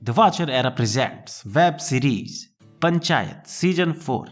The watcher era presents web series panchayat season 4।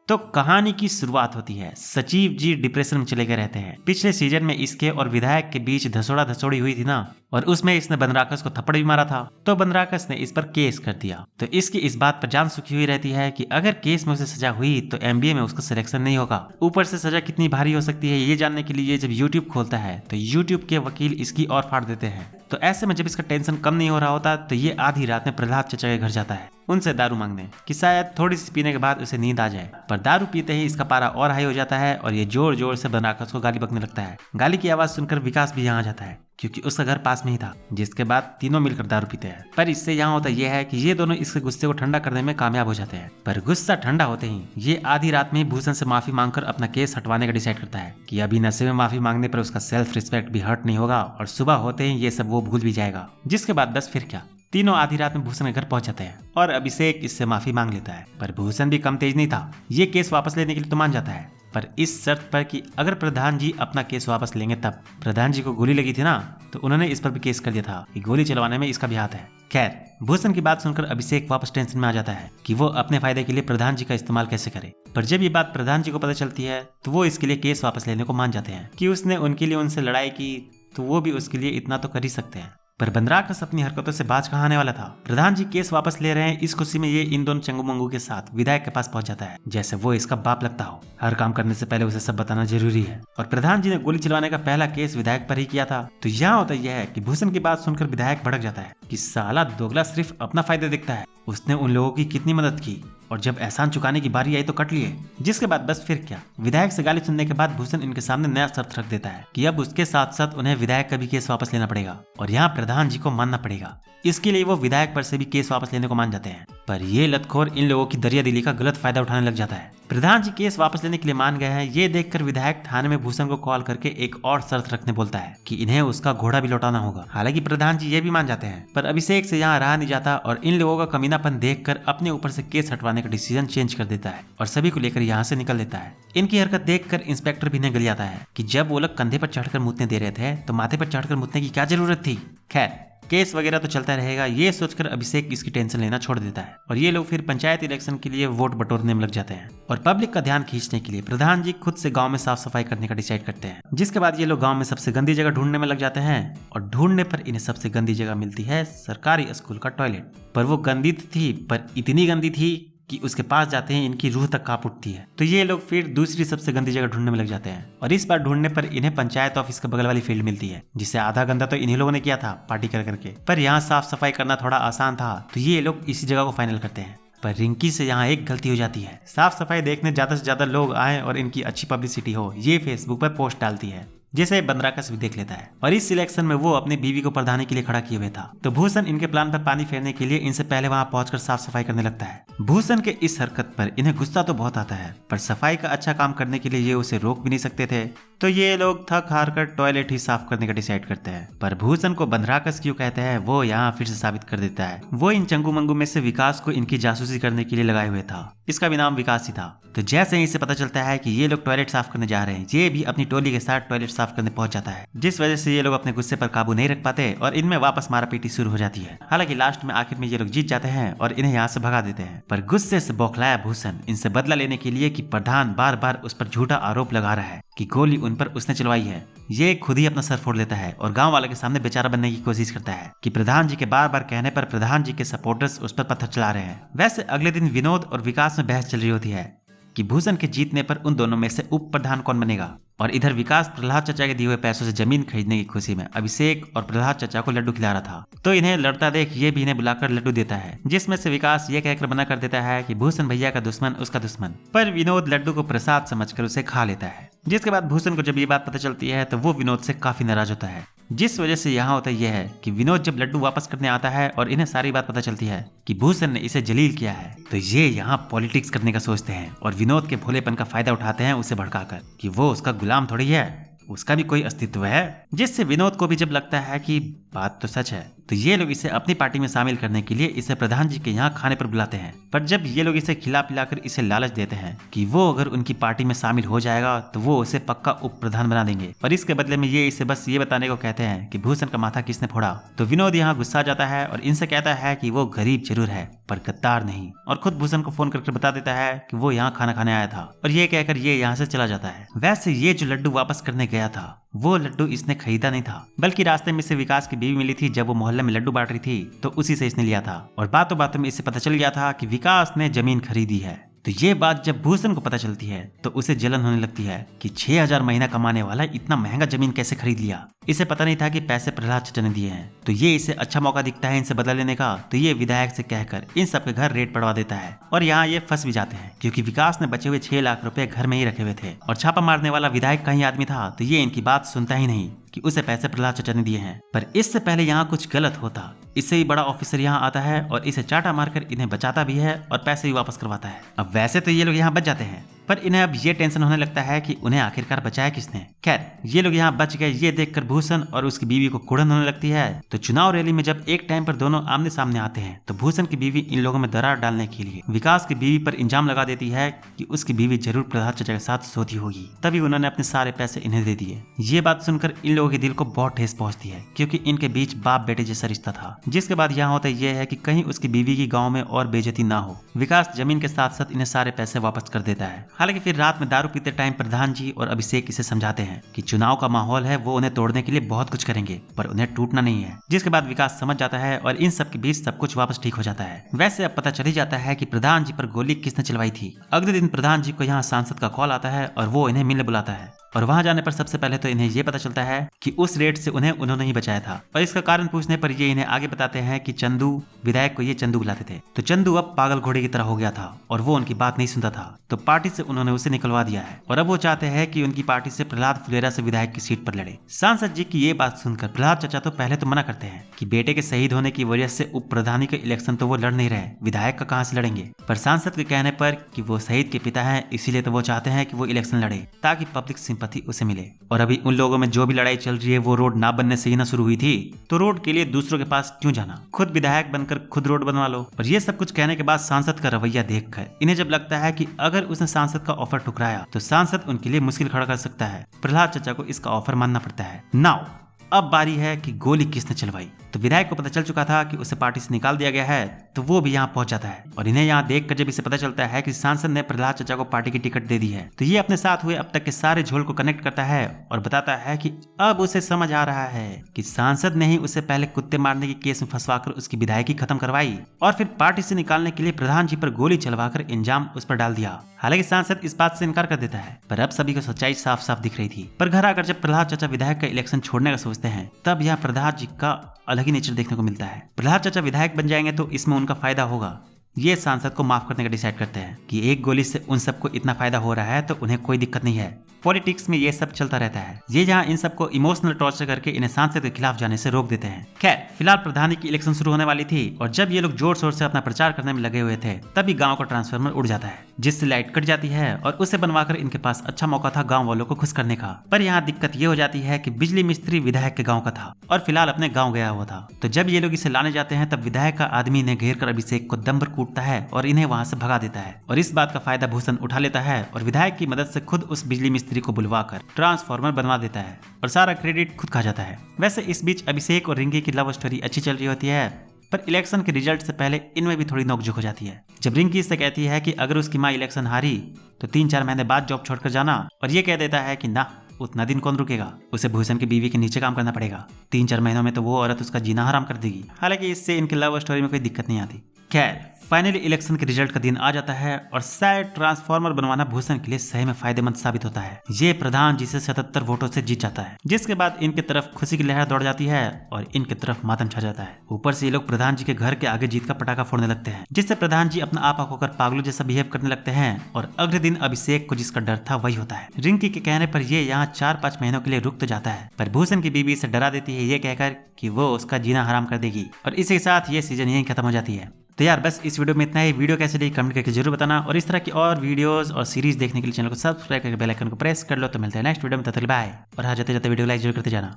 तो कहानी की शुरुआत होती है। सचिव जी डिप्रेशन में चले गए रहते हैं। पिछले सीजन में इसके और विधायक के बीच धसोड़ा धसोड़ी हुई थी ना, और उसमें इसने बनराकस को थप्पड़ भी मारा था। तो बनराकस ने इस पर केस कर दिया। तो इसकी इस बात पर जान सुखी हुई रहती है कि अगर केस में उसे सजा हुई तो एमबीए में उसका सिलेक्शन नहीं होगा। ऊपर से सजा कितनी भारी हो सकती है ये जानने के लिए जब यूट्यूब खोलता है तो यूट्यूब के वकील इसकी और फाड़ देते हैं। तो ऐसे में जब इसका टेंशन कम नहीं हो रहा होता तो ये आधी रात में प्रहलाद चचा के घर जाता है उनसे दारू मांगने कि शायद थोड़ी सी पीने के बाद उसे नींद आ जाए। पर दारू पीते ही इसका पारा और हाई हो जाता है और ये जोर जोर से बनराकस को गाली बकने लगता है। गाली की आवाज सुनकर विकास भी यहाँ जाता है क्योंकि उसका घर पास में ही था, जिसके बाद तीनों मिलकर दारू पीते हैं। पर इससे यहाँ होता यह है कि ये दोनों इसके गुस्से को ठंडा करने में कामयाब हो जाते हैं। पर गुस्सा ठंडा होते ही ये आधी रात में भूषण से माफी मांगकर अपना केस हटवाने का डिसाइड करता है कि अभी नशे में माफी मांगने पर उसका सेल्फ रिस्पेक्ट भी हर्ट नहीं होगा और सुबह होते ही ये सब वो भूल भी जाएगा। जिसके बाद बस फिर क्या, तीनों आधी रात में भूषण के घर पहुंच जाते हैं और अभिषेक इससे माफी मांग लेता है। पर भूषण भी कम तेज नहीं था, ये केस वापस लेने के लिए तो मान जाता है, पर इस शर्त पर कि अगर प्रधान जी अपना केस वापस लेंगे तब। प्रधान जी को गोली लगी थी ना, तो उन्होंने इस पर भी केस कर दिया था कि गोली चलवाने में इसका भी हाथ है। खैर, भूषण की बात सुनकर अभिषेक वापस टेंशन में आ जाता है कि वो अपने फायदे के लिए प्रधान जी का इस्तेमाल कैसे करे। पर जब ये बात प्रधान जी को पता चलती है तो वो इसके लिए केस वापस लेने को मान जाते हैं कि उसने उनके लिए उनसे लड़ाई की तो वो भी उसके लिए इतना तो कर ही सकते हैं। पर बनराकस अपनी हरकतों से बाज कहाँ आने वाला था। प्रधान जी केस वापस ले रहे हैं, इस खुशी में ये इन दोनों चंगू मंगू के साथ विधायक के पास पहुंच जाता है जैसे वो इसका बाप लगता हो। हर काम करने से पहले उसे सब बताना जरूरी है। और प्रधान जी ने गोली चलवाने का पहला केस विधायक पर ही किया था। तो यहाँ होता यह है कि भूषण की बात सुनकर विधायक भड़क जाता है कि साला दोगला सिर्फ अपना फायदा देखता है, उसने उन लोगों की कितनी मदद की और जब एहसान चुकाने की बारी आई तो कट लिए। जिसके बाद बस फिर क्या, विधायक से गाली सुनने के बाद भूषण इनके सामने नया शर्त रख देता है कि अब उसके साथ साथ उन्हें विधायक का भी केस वापस लेना पड़ेगा और यहाँ प्रधान जी को मानना पड़ेगा। इसके लिए वो विधायक पर से भी केस वापस लेने को मान जाते हैं। पर ये लतखोर इन लोगों की दरिया दिली का गलत फायदा उठाने लग जाता है। प्रधान जी केस वापस लेने के लिए मान गए हैं, ये देखकर विधायक थाने में भूषण को कॉल करके एक और शर्त रखने बोलता है कि इन्हें उसका घोड़ा भी लौटाना होगा। हालांकि प्रधान जी ये भी मान जाते हैं, पर अभिषेक से यहाँ रहा नहीं जाता और इन लोगों का कमीनापन देखकर अपने ऊपर से केस हटवाने का डिसीजन चेंज कर देता है और सभी को लेकर यहाँ से निकल देता है। इनकी हरकत देखकर इंस्पेक्टर भी निकल जाता है कि जब वो लोग कंधे पर चढ़कर मुतने दे रहे थे तो माथे पर चढ़कर मुतने की क्या जरूरत थी। खैर, केस वगैरह तो चलता रहेगा, ये सोचकर अभिषेक इसकी टेंशन लेना छोड़ देता है और ये लोग फिर पंचायत इलेक्शन के लिए वोट बटोरने में लग जाते हैं। और पब्लिक का ध्यान खींचने के लिए प्रधान जी खुद से गांव में साफ सफाई करने का डिसाइड करते हैं। जिसके बाद ये लोग गांव में सबसे गंदी जगह ढूंढने में लग जाते हैं और ढूंढने पर इन्हें सबसे गंदी जगह मिलती है सरकारी स्कूल का टॉयलेट। पर वो गंदी थी, पर इतनी गंदी थी कि उसके पास जाते हैं इनकी रूह तक कांप उठती है। तो ये लोग फिर दूसरी सबसे गंदी जगह ढूंढने में लग जाते हैं और इस बार ढूंढने पर इन्हें पंचायत ऑफिस के बगल वाली फील्ड मिलती है, जिसे आधा गंदा तो इन्हीं लोगों ने किया था पार्टी कर करके। पर यहाँ साफ सफाई करना थोड़ा आसान था तो ये लोग इसी जगह को फाइनल करते हैं। पर रिंकी से यहाँ एक गलती हो जाती है। साफ सफाई देखने ज्यादा से ज्यादा लोग आए और इनकी अच्छी पब्लिसिटी हो, ये फेसबुक पर पोस्ट डालती है जिसे बनराकस भी देख लेता है और इस सिलेक्शन में वो अपनी बीवी को प्रधानी के लिए खड़ा किए हुए था। तो भूषण इनके प्लान पर पानी फेरने के लिए इनसे पहले वहां पहुंचकर साफ सफाई करने लगता है। भूषण के इस हरकत पर इन्हें गुस्सा तो बहुत आता है, पर सफाई का अच्छा काम करने के लिए ये उसे रोक भी नहीं सकते थे। तो ये लोग थक हार कर टॉयलेट ही साफ करने का डिसाइड करते हैं। पर भूषण को बनराकस क्यों कहते हैं वो यहाँ फिर से साबित कर देता है। वो इन चंगू मंगू में से विकास को इनकी जासूसी करने के लिए लगाए हुए था। इसका भी नाम विकास ही था। तो जैसे ही इसे पता चलता है कि ये लोग टॉयलेट साफ करने जा रहे हैं, ये भी अपनी टोली के साथ टॉयलेट साफ करने पहुंच जाता है, जिस वजह से ये लोग अपने गुस्से पर काबू नहीं रख पाते और इनमें वापस मारापीटी शुरू हो जाती है। हालांकि लास्ट में आखिर में ये लोग जीत जाते हैं और इन्हें यहाँ से भगा देते हैं। पर गुस्से से बौखलाया भूषण इनसे बदला लेने के लिए कि प्रधान बार बार उस पर झूठा आरोप लगा रहा है कि गोली उन पर उसने चलवाई है, ये खुद ही अपना सर फोड़ लेता है और गांव वालों के सामने बेचारा बनने की कोशिश करता है कि प्रधान जी के बार बार कहने पर प्रधान जी के सपोर्टर्स उस पर पत्थर चला रहे हैं। वैसे अगले दिन विनोद और विकास में बहस चल रही होती है कि भूषण के जीतने पर उन दोनों में से उप प्रधान कौन बनेगा। और इधर विकास प्रहलाद चचा के दिए हुए पैसों से जमीन खरीदने की खुशी में अभिषेक और प्रहलाद चचा को लड्डू खिला रहा था। तो इन्हें लड़ता देख ये भी इन्हें बुलाकर लड्डू देता है, जिसमें से विकास ये कहकर मना कर देता है कि भूषण भैया का दुश्मन उसका दुश्मन। पर विनोद लड्डू को प्रसाद समझकर उसे खा लेता है। जिसके बाद भूषण को जब ये बात पता चलती है तो वो विनोद से काफी नाराज होता है। जिस वजह से यहाँ होता यह है कि विनोद जब लड्डू वापस करने आता है और इन्हें सारी बात पता चलती है कि भूषण ने इसे जलील किया है, तो ये यहाँ पॉलिटिक्स करने का सोचते हैं और विनोद के भोलेपन का फायदा उठाते हैं उसे भड़काकर कि वो उसका गुलाम थोड़ी है, उसका भी कोई अस्तित्व है। जिससे विनोद को भी जब लगता है कि बात तो सच है तो ये लोग इसे अपनी पार्टी में शामिल करने के लिए इसे प्रधान जी के यहाँ खाने पर बुलाते हैं। पर जब ये लोग इसे खिला पिलाकर इसे लालच देते हैं कि वो अगर उनकी पार्टी में शामिल हो जाएगा तो वो उसे पक्का उप प्रधान बना देंगे, और इसके बदले में ये इसे बस ये बताने को कहते हैं कि भूषण का माथा किसने फोड़ा। तो विनोद यहाँ गुस्सा जाता है और इनसे कहता है कि वो गरीब जरूर है पर गद्दार नहीं, और खुद भूषण को फोन करके बता देता है कि वो यहाँ खाना खाने आया था, और ये कहकर ये यहाँ से चला जाता है। वैसे ये जो लड्डू वापस करने गया था वो लड्डू इसने खरीदा नहीं था, बल्कि रास्ते में से विकास की बीवी मिली थी जब वो मोहल्ले में लड्डू बांट रही थी, तो उसी से इसने लिया था। और बातों बातों में इसे पता चल गया था कि विकास ने जमीन खरीदी है। तो ये बात जब भूषण को पता चलती है तो उसे जलन होने लगती है कि 6000 महीना कमाने वाला इतना महंगा जमीन कैसे खरीद लिया। इसे पता नहीं था कि पैसे प्रहलाद चाचा ने दिए हैं, तो ये इसे अच्छा मौका दिखता है इनसे बदला लेने का। तो ये विधायक से कहकर इन सबके घर रेड पड़वा देता है, और यहाँ ये फंस भी जाते हैं क्योंकि विकास ने बचे हुए 6 लाख रुपए घर में ही रखे हुए थे, और छापा मारने वाला विधायक का ही आदमी था। तो ये इनकी बात सुनता ही नहीं कि उसे पैसे प्रहलाद चाचा ने दिए हैं। पर इससे पहले यहाँ कुछ गलत होता। इससे ही बड़ा ऑफिसर यहाँ आता है और इसे चाटा मारकर इन्हें बचाता भी है और पैसे भी वापस करवाता है। अब वैसे तो ये लोग यहाँ बच जाते हैं, पर इन्हें अब ये टेंशन होने लगता है कि उन्हें आखिरकार बचाया किसने। खैर ये लोग यहाँ बच गए ये देखकर भूषण और उसकी बीवी को कुड़न होने लगती है। तो चुनाव रैली में जब एक टाइम पर दोनों आमने सामने आते हैं तो भूषण की बीवी इन लोगों में दरार डालने के लिए विकास की बीवी पर इल्जाम लगा देती है कि उसकी बीवी जरूर प्रहलाद चाचा के साथ सोती होगी, तभी उन्होंने अपने सारे पैसे इन्हें दे दिए। ये बात सुनकर इन लोगों के दिल को बहुत ठेस पहुंचती है क्योंकि इनके बीच बाप बेटे जैसा रिश्ता था। जिसके बाद यहाँ होता यह है कि कहीं उसकी बीवी की गाँव में और बेइज्जती ना हो। विकास जमीन के साथ साथ इन्हें सारे पैसे वापस कर देता है। हालांकि फिर रात में दारू पीते टाइम प्रधान जी और अभिषेक इसे समझाते हैं कि चुनाव का माहौल है, वो उन्हें तोड़ने के लिए बहुत कुछ करेंगे पर उन्हें टूटना नहीं है। जिसके बाद विकास समझ जाता है और इन सब के बीच सब कुछ वापस ठीक हो जाता है। वैसे अब पता चल ही जाता है कि प्रधान जी पर गोली किसने चलवाई थी। अगले दिन प्रधान जी को यहाँ सांसद का कॉल आता है और वो इन्हें मिलने बुलाता है, और वहां जाने पर सबसे पहले तो इन्हें ये पता चलता है कि उस रेड से उन्होंने ही बचाया था। और इसका कारण पूछने पर ये इन्हें आगे बताते हैं कि चंदू विधायक को ये चंदू बुलाते थे। तो चंदू अब पागल घोड़े की तरह हो गया था और वो उनकी बात नहीं सुनता था, तो पार्टी से उन्होंने उसे निकलवा दिया है और अब वो चाहते हैं कि उनकी पार्टी से प्रहलाद फुलेरा से विधायक की सीट पर लड़े। सांसद जी की ये बात सुनकर प्रहलाद चाचा तो पहले तो मना करते हैं कि बेटे के शहीद होने की वजह से उप प्रधानी के इलेक्शन तो वो लड़ नहीं रहे, विधायक का कहां से लड़ेंगे। पर सांसद के कहने पर कि वो शहीद के पिता है इसीलिए तो वो चाहते हैं कि वो इलेक्शन लड़े ताकि पब्लिक सिंपैथी उसे मिले। और अभी उन लोगों में जो भी लड़ाई चल रही है वो रोड ना बनने से ही ना शुरू हुई थी, तो रोड के लिए दूसरों के पास क्यों जाना, खुद विधायक बनकर खुद रोड बनवा लो। और ये सब कुछ कहने के बाद सांसद का रवैया देखकर इन्हें जब लगता है कि अगर उसने सांसद का ऑफर ठुकराया तो सांसद उनके लिए मुश्किल खड़ा कर सकता है, प्रहलाद चाचा को इसका ऑफर मानना पड़ता है। नाउ अब बारी है कि गोली किसने चलवाई। तो विधायक को पता चल चुका था कि उसे पार्टी से निकाल दिया गया है, तो वो भी यहाँ पहुंच जाता है और इन्हें यहाँ देखकर जब इसे पता चलता है कि सांसद ने प्रहलाद चाचा को पार्टी की टिकट दे दी है, तो ये अपने साथ हुए अब तक के सारे झोल को कनेक्ट करता है और बताता है कि अब उसे समझ आ रहा है कि सांसद ने ही उसे पहले कुत्ते मारने के केस में फंसवाकर उसकी विधायकी खत्म करवाई और फिर पार्टी से निकालने के लिए प्रधान जी पर गोली चलवाकर इल्जाम उस पर डाल दिया। हालांकि सांसद इस बात से इनकार कर देता है, पर अब सभी को सच्चाई साफ साफ दिख रही थी। पर घर आकर जब प्रहलाद चाचा विधायक का इलेक्शन छोड़ने का सोचते हैं तब यहाँ प्रहलाद जी का अलग ही नेचर देखने को मिलता है। प्रहलाद चाचा विधायक बन जाएंगे तो इसमें उनका फायदा होगा। ये सांसद को माफ करने का डिसाइड करते हैं कि एक गोली से उन सबको इतना फायदा हो रहा है तो उन्हें कोई दिक्कत नहीं है। पॉलिटिक्स में ये सब चलता रहता है। ये जहाँ इन सबको इमोशनल टॉर्चर करके इन्हें सांसद के खिलाफ जाने से रोक देते हैं। खैर फिलहाल प्रधानी की इलेक्शन शुरू होने वाली थी और जब ये लोग जोर शोर से अपना प्रचार करने में लगे हुए थे तभी गाँव का ट्रांसफार्मर उड़ जाता है जिससे लाइट कट जाती है और उसे बनवाकर इनके पास अच्छा मौका था गाँव वालों को खुश करने का। पर यहाँ दिक्कत ये हो जाती है कि बिजली मिस्त्री विधायक के गाँव का था और फिलहाल अपने गाँव गया हुआ था। तो जब ये लोग इसे लाने जाते हैं तब विधायक का आदमी इन्हें घेर कर अभिषेक को दम पर कूटता है और इन्हें वहां से भगा देता है और इस बात का फायदा भूषण उठा लेता है और विधायक की मदद से खुद उस बिजली मिस्त्री को बुलवाकर ट्रांसफार्मर बनवा देता है और सारा क्रेडिट खुद खा जाता है। वैसे इस बीच अभिषेक और रिंकी की लव स्टोरी अच्छी चल रही होती है, पर इलेक्शन के रिजल्ट से पहले इनमें भी थोड़ी नोकझोंक हो जाती है। जब रिंकी इससे कहती है कि अगर उसकी माँ इलेक्शन हारी तो 3-4 महीने बाद जॉब छोड़कर जाना, और ये कह देता है कि ना उतना दिन कौन रुकेगा, उसे भूषण की बीवी के नीचे काम करना पड़ेगा, 3-4 महीनों में तो वो औरत उसका जीना हराम कर देगी। हालांकि इससे इनकी लव स्टोरी में कोई दिक्कत नहीं आती। खैर फाइनली इलेक्शन के रिजल्ट का दिन आ जाता है और शायद ट्रांसफार्मर बनवाना भूषण के लिए सही में फायदेमंद साबित होता है। ये प्रधान जी से 77 वोटों से जीत जाता है, जिसके बाद इनके तरफ खुशी की लहर दौड़ जाती है और इनके तरफ मातम छा जाता है। ऊपर से ये लोग प्रधान जी के घर के आगे जीत का पटाखा फोड़ने लगते हैं, जिससे प्रधान जी अपना आपा होकर पागलों जैसा बिहेव करने लगते हैं और अगले दिन अभिषेक को जिसका डर था वही होता है। रिंकी के कहने पर ये यहाँ 4-5 महीनों के लिए रुक तो जाता है, पर भूषण की बीवी इसे डरा देती है ये कहकर कि वो उसका जीना हराम कर देगी और इसी के साथ ये सीजन यहीं खत्म हो जाती है। तो यार बस इस वीडियो में इतना ही। वीडियो कैसे लगी कमेंट करके जरूर बताना और इस तरह की और वीडियोस और सीरीज देखने के लिए चैनल को सब्सक्राइब करके बेल आइकन को प्रेस कर लो। तो मिलते हैं नेक्स्ट वीडियो में, तब तक बाय। और हाँ जाते जाते वीडियो लाइक जरूर करते जाना।